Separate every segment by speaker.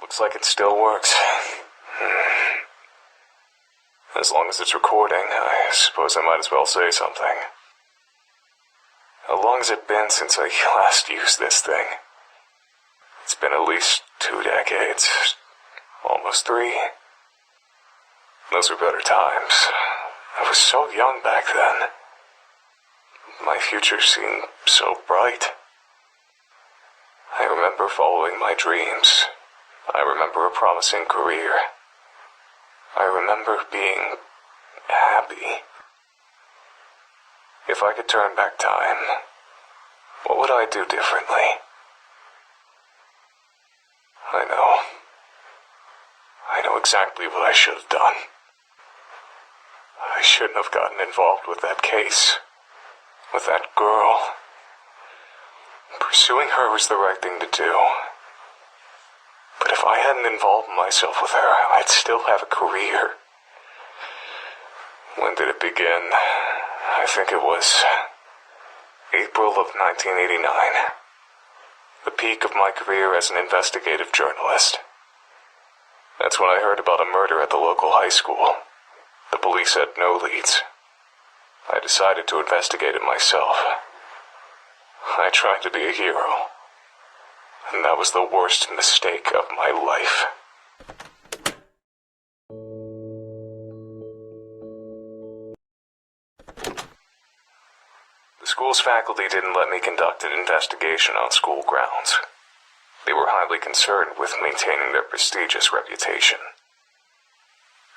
Speaker 1: Looks like it still works. As long as it's recording, I suppose I might as well say something. How long has it been since I last used this thing? It's been at least 2 decades. Almost 3. Those were better times. I was so young back then. My future seemed so bright. I remember following my dreams. I remember a promising career. I remember being happy. If I could turn back time, what would I do differently? I know exactly what I should have done. I shouldn't have gotten involved with that case, with that girl. Pursuing her was the right thing to do. But if I hadn't involved myself with her, I'd still have a career. When did it begin? I think it was April of 1989. The peak of my career as an investigative journalist. That's when I heard about a murder at the local high school. The police had no leads. I decided to investigate it myself. I tried to be a hero. And that was the worst mistake of my life. The school's faculty didn't let me conduct an investigation on school grounds. They were highly concerned with maintaining their prestigious reputation.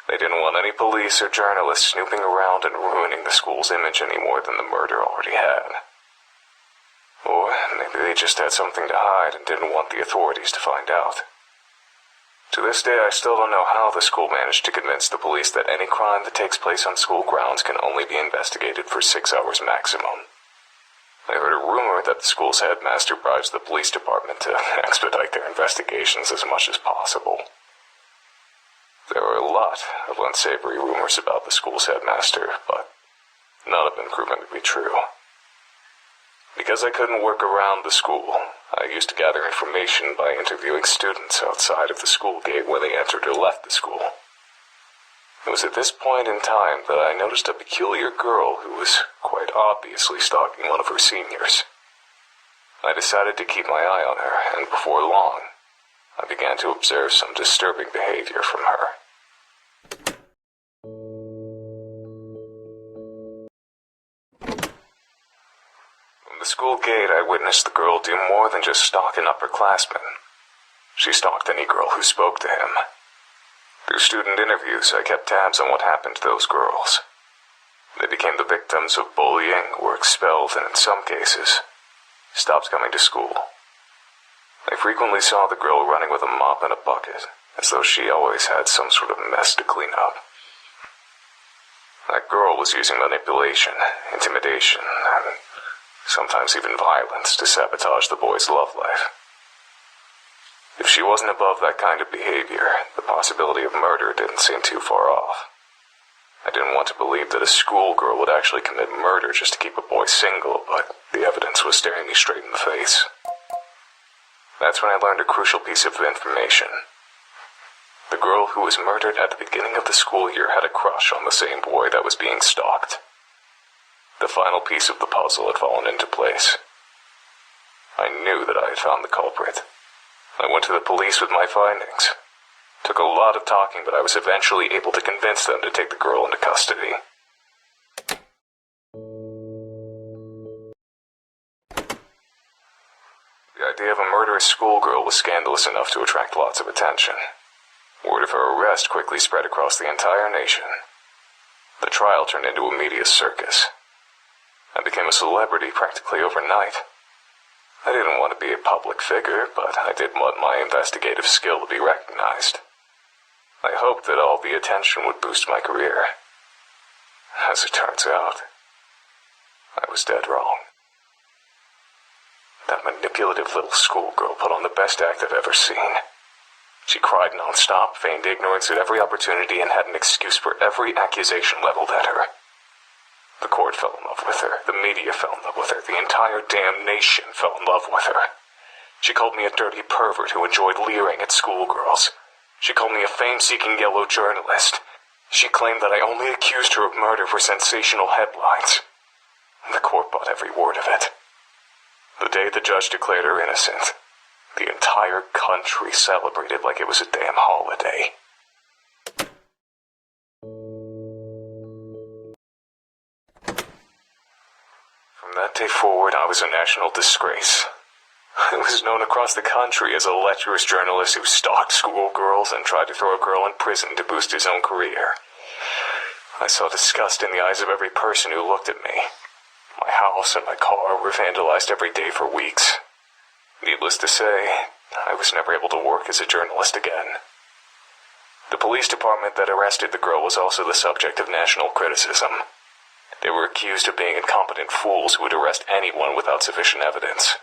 Speaker 1: They didn't want any police or journalists snooping around and ruining the school's image any more than the murder already had. Or maybe they just had something to hide and didn't want the authorities to find out. To this day, I still don't know how the school managed to convince the police that any crime that takes place on school grounds can only be investigated for 6 hours maximum. I heard a rumor that the school's headmaster bribes the police department to expedite their investigations as much as possible. There were a lot of unsavory rumors about the school's headmaster, but none have been proven to be true. Because I couldn't work around the school, I used to gather information by interviewing students outside of the school gate when they entered or left the school. It was at this point in time that I noticed a peculiar girl who was quite obviously stalking one of her seniors. I decided to keep my eye on her, and before long, I began to observe some disturbing behavior from her. From the school gate, I witnessed the girl do more than just stalk an upperclassman. She stalked any girl who spoke to him. Through student interviews, I kept tabs on what happened to those girls. They became the victims of bullying, were expelled, and in some cases, stopped coming to school. I frequently saw the girl running with a mop and a bucket, as though she always had some sort of mess to clean up. That girl was using manipulation, intimidation, and sometimes even violence to sabotage the boy's love life. If she wasn't above that kind of behavior, the possibility of murder didn't seem too far off. I didn't want to believe that a schoolgirl would actually commit murder just to keep a boy single, but the evidence was staring me straight in the face. That's when I learned a crucial piece of information. The girl who was murdered at the beginning of the school year had a crush on the same boy that was being stalked. The final piece of the puzzle had fallen into place. I knew that I had found the culprit. I went to the police with my findings. Took a lot of talking, but I was eventually able to convince them to take the girl into custody. The idea of a murderous schoolgirl was scandalous enough to attract lots of attention. Word of her arrest quickly spread across the entire nation. The trial turned into a media circus. I became a celebrity practically overnight. I didn't want to be a public figure, but I did want my investigative skill to be recognized. I hoped that all the attention would boost my career. As it turns out, I was dead wrong. That manipulative little schoolgirl put on the best act I've ever seen. She cried non-stop, feigned ignorance at every opportunity, and had an excuse for every accusation leveled at her. The court fell in love with her, the media fell in love with her, the entire damn nation fell in love with her. She called me a dirty pervert who enjoyed leering at schoolgirls. She called me a fame-seeking yellow journalist. She claimed that I only accused her of murder for sensational headlines. The court bought every word of it. The day the judge declared her innocent, the entire country celebrated like it was a damn holiday. From that day forward, I was a national disgrace. I was known across the country as a lecherous journalist who stalked schoolgirls and tried to throw a girl in prison to boost his own career. I saw disgust in the eyes of every person who looked at me. My house and my car were vandalized every day for weeks. Needless to say, I was never able to work as a journalist again. The police department that arrested the girl was also the subject of national criticism. They were accused of being incompetent fools who would arrest anyone without sufficient evidence.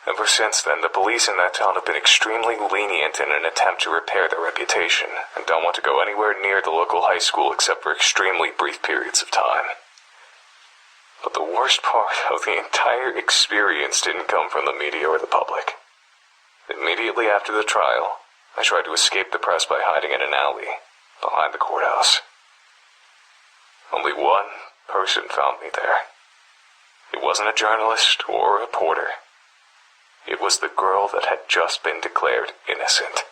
Speaker 1: Ever since then, the police in that town have been extremely lenient in an attempt to repair their reputation, and don't want to go anywhere near the local high school except for extremely brief periods of time. But the worst part of the entire experience didn't come from the media or the public. Immediately after the trial, I tried to escape the press by hiding in an alley behind the courthouse. Only one person found me there. It wasn't a journalist or a reporter. It was the girl that had just been declared innocent.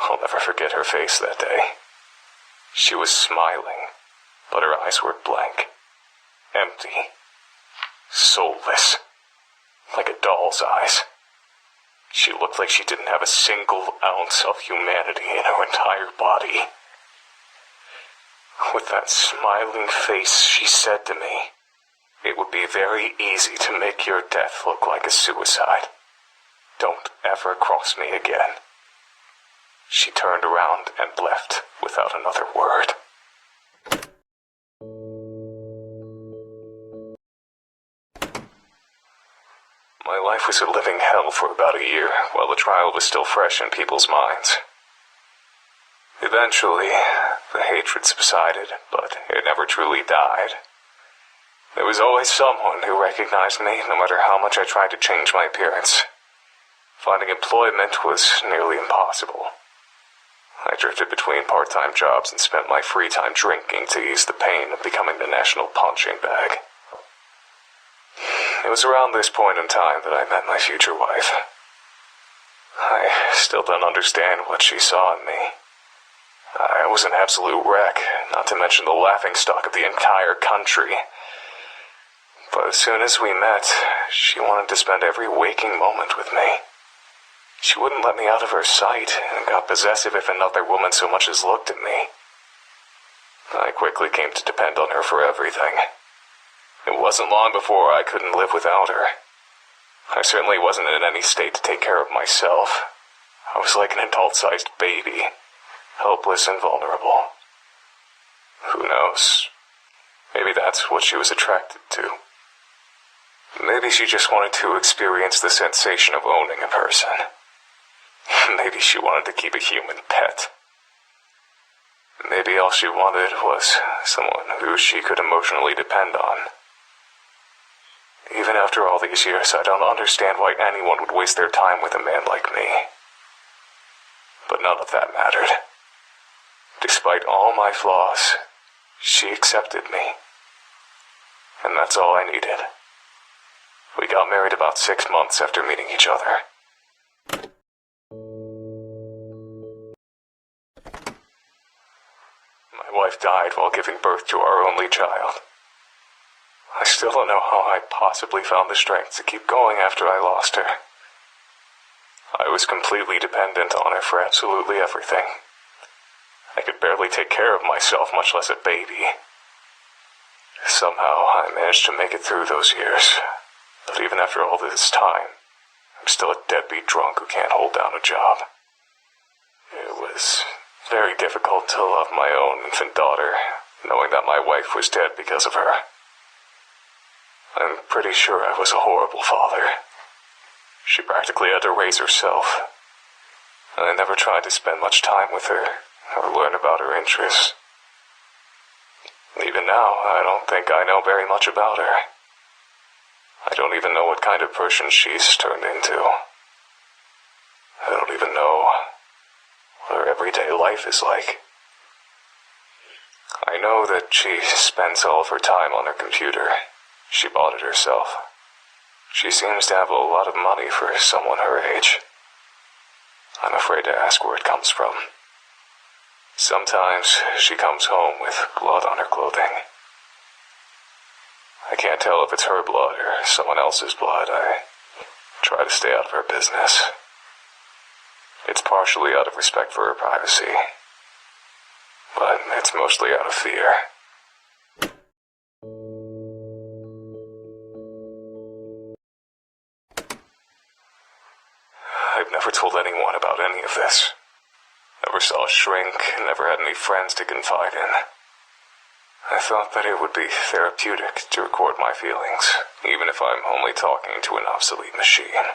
Speaker 1: I'll never forget her face that day. She was smiling, but her eyes were blank, empty, soulless, like a doll's eyes. She looked like she didn't have a single ounce of humanity in her entire body. With that smiling face, she said to me, "It would be very easy to make your death look like a suicide. Don't ever cross me again." She turned around and left without another word. My life was a living hell for about a year, while the trial was still fresh in people's minds. Eventually, the hatred subsided, but it never truly died. There was always someone who recognized me, no matter how much I tried to change my appearance. Finding employment was nearly impossible. I drifted between part-time jobs and spent my free time drinking to ease the pain of becoming the national punching bag. It was around this point in time that I met my future wife. I still don't understand what she saw in me. I was an absolute wreck, not to mention the laughingstock of the entire country. But as soon as we met, she wanted to spend every waking moment with me. She wouldn't let me out of her sight and got possessive if another woman so much as looked at me. I quickly came to depend on her for everything. It wasn't long before I couldn't live without her. I certainly wasn't in any state to take care of myself. I was like an adult-sized baby, helpless and vulnerable. Who knows? Maybe that's what she was attracted to. Maybe she just wanted to experience the sensation of owning a person. Maybe she wanted to keep a human pet. Maybe all she wanted was someone who she could emotionally depend on. Even after all these years, I don't understand why anyone would waste their time with a man like me. But none of that mattered. Despite all my flaws, she accepted me. And that's all I needed. We got married about 6 months after meeting each other. My wife died while giving birth to our only child. I still don't know how I possibly found the strength to keep going after I lost her. I was completely dependent on her for absolutely everything. I could barely take care of myself, much less a baby. Somehow, I managed to make it through those years. But even after all this time, I'm still a deadbeat drunk who can't hold down a job. It was very difficult to love my own infant daughter, knowing that my wife was dead because of her. I'm pretty sure I was a horrible father. She practically had to raise herself. I never tried to spend much time with her, or learn about her interests. Even now, I don't think I know very much about her. I don't even know what kind of person she's turned into. I don't even know what her everyday life is like. I know that she spends all of her time on her computer. She bought it herself. She seems to have a lot of money for someone her age. I'm afraid to ask where it comes from. Sometimes she comes home with blood on her clothing. I can't tell if it's her blood or someone else's blood. I try to stay out of her business. It's partially out of respect for her privacy, but it's mostly out of fear. I've never told anyone about any of this. Never saw a shrink, never had any friends to confide in. I thought that it would be therapeutic to record my feelings, even if I'm only talking to an obsolete machine.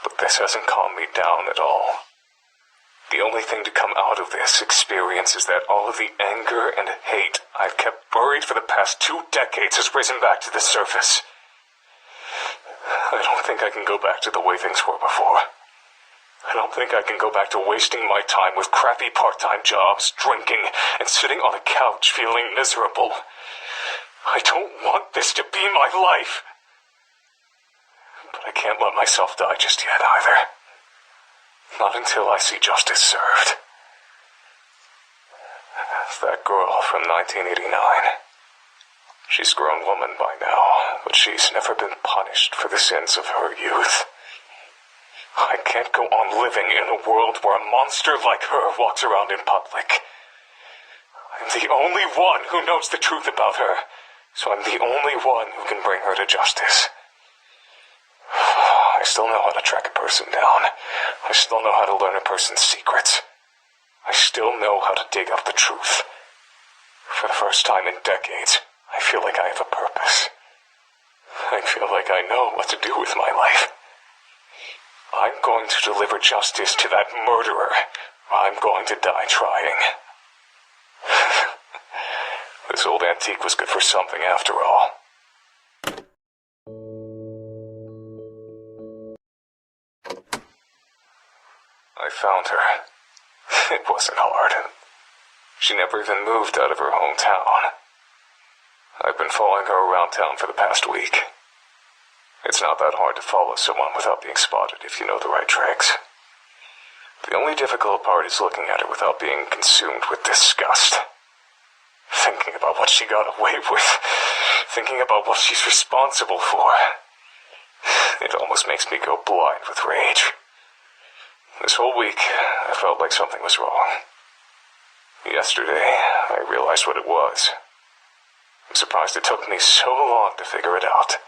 Speaker 1: But this hasn't calmed me down at all. The only thing to come out of this experience is that all of the anger and hate I've kept buried for the past 2 decades has risen back to the surface. I don't think I can go back to the way things were before. I don't think I can go back to wasting my time with crappy part-time jobs, drinking, and sitting on a couch feeling miserable. I don't want this to be my life. But I can't let myself die just yet either. Not until I see justice served. That girl from 1989. She's a grown woman by now, but she's never been punished for the sins of her youth. I can't go on living in a world where a monster like her walks around in public. I'm the only one who knows the truth about her, so I'm the only one who can bring her to justice. I still know how to track a person down. I still know how to learn a person's secrets. I still know how to dig up the truth. For the first time in decades, I feel like I have a purpose. I feel like I know what to do with my life. I'm going to deliver justice to that murderer. I'm going to die trying. This old antique was good for something after all. I found her. It wasn't hard. She never even moved out of her hometown. I've been following her around town for the past week. It's not that hard to follow someone without being spotted if you know the right tricks. The only difficult part is looking at her without being consumed with disgust. Thinking about what she got away with. Thinking about what she's responsible for. It almost makes me go blind with rage. This whole week, I felt like something was wrong. Yesterday, I realized what it was. I'm surprised it took me so long to figure it out.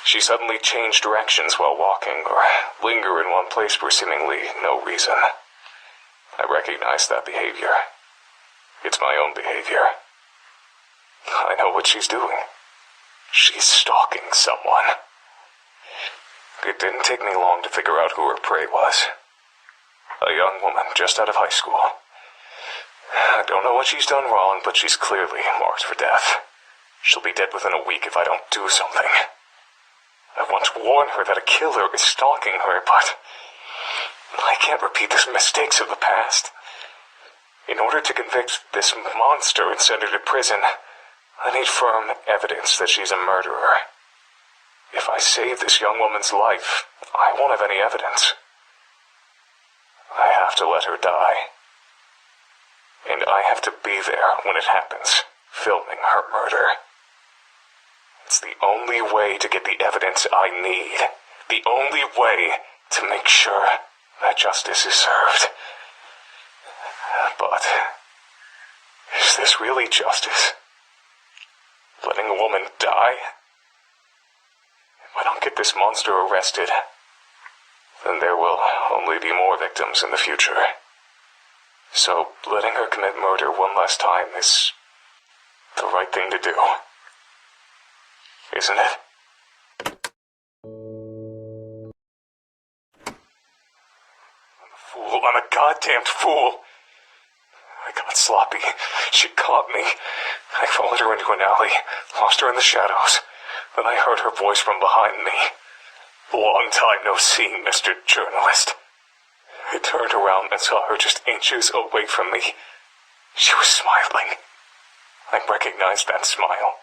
Speaker 1: She suddenly changed directions while walking, or linger in one place for seemingly no reason. I recognize that behavior. It's my own behavior. I know what she's doing. She's stalking someone. It didn't take me long to figure out who her prey was. A young woman just out of high school. I don't know what she's done wrong, but she's clearly marked for death. She'll be dead within a week if I don't do something. I want to warn her that a killer is stalking her, but I can't repeat the mistakes of the past. In order to convict this monster and send her to prison, I need firm evidence that she's a murderer. If I save this young woman's life, I won't have any evidence. I have to let her die. And I have to be there when it happens, filming her murder. It's the only way to get the evidence I need. The only way to make sure that justice is served. But, is this really justice? Letting a woman die? If I don't get this monster arrested, then there will only be more victims in the future. So, letting her commit murder one last time is the right thing to do. Isn't it? I'm a fool. I'm a goddamned fool. I got sloppy. She caught me. I followed her into an alley, lost her in the shadows. Then I heard her voice from behind me. Long time no see, Mr. Journalist. I turned around and saw her just inches away from me. She was smiling. I recognized that smile.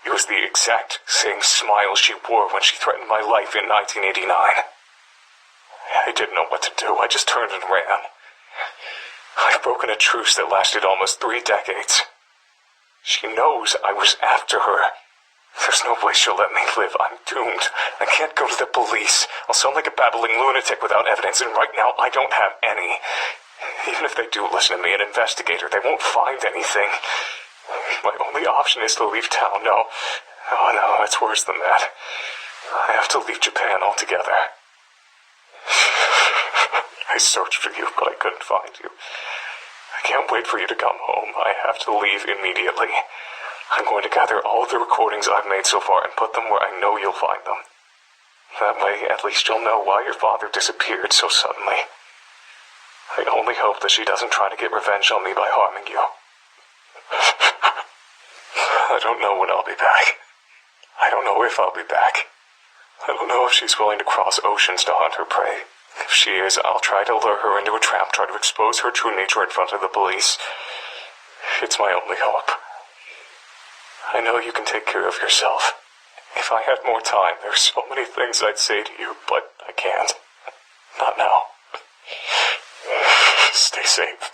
Speaker 1: It was the exact same smile she wore when she threatened my life in 1989. I didn't know what to do. I just turned and ran. I've broken a truce that lasted almost 3 decades. She knows I was after her. There's no way she'll let me live. I'm doomed. I can't go to the police. I'll sound like a babbling lunatic without evidence, and right now I don't have any. Even if they do listen to me and investigate her, they won't find anything. My only option is to leave town. No. Oh no, it's worse than that. I have to leave Japan altogether. I searched for you, but I couldn't find you. I can't wait for you to come home. I have to leave immediately. I'm going to gather all of the recordings I've made so far and put them where I know you'll find them. That way, at least you'll know why your father disappeared so suddenly. I only hope that she doesn't try to get revenge on me by harming you. I don't know when I'll be back. I don't know if I'll be back. I don't know if she's willing to cross oceans to hunt her prey. If she is, I'll try to lure her into a trap, try to expose her true nature in front of the police. It's my only hope. I know you can take care of yourself. If I had more time, there's so many things I'd say to you, but I can't. Not now. Stay safe.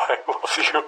Speaker 1: I love you.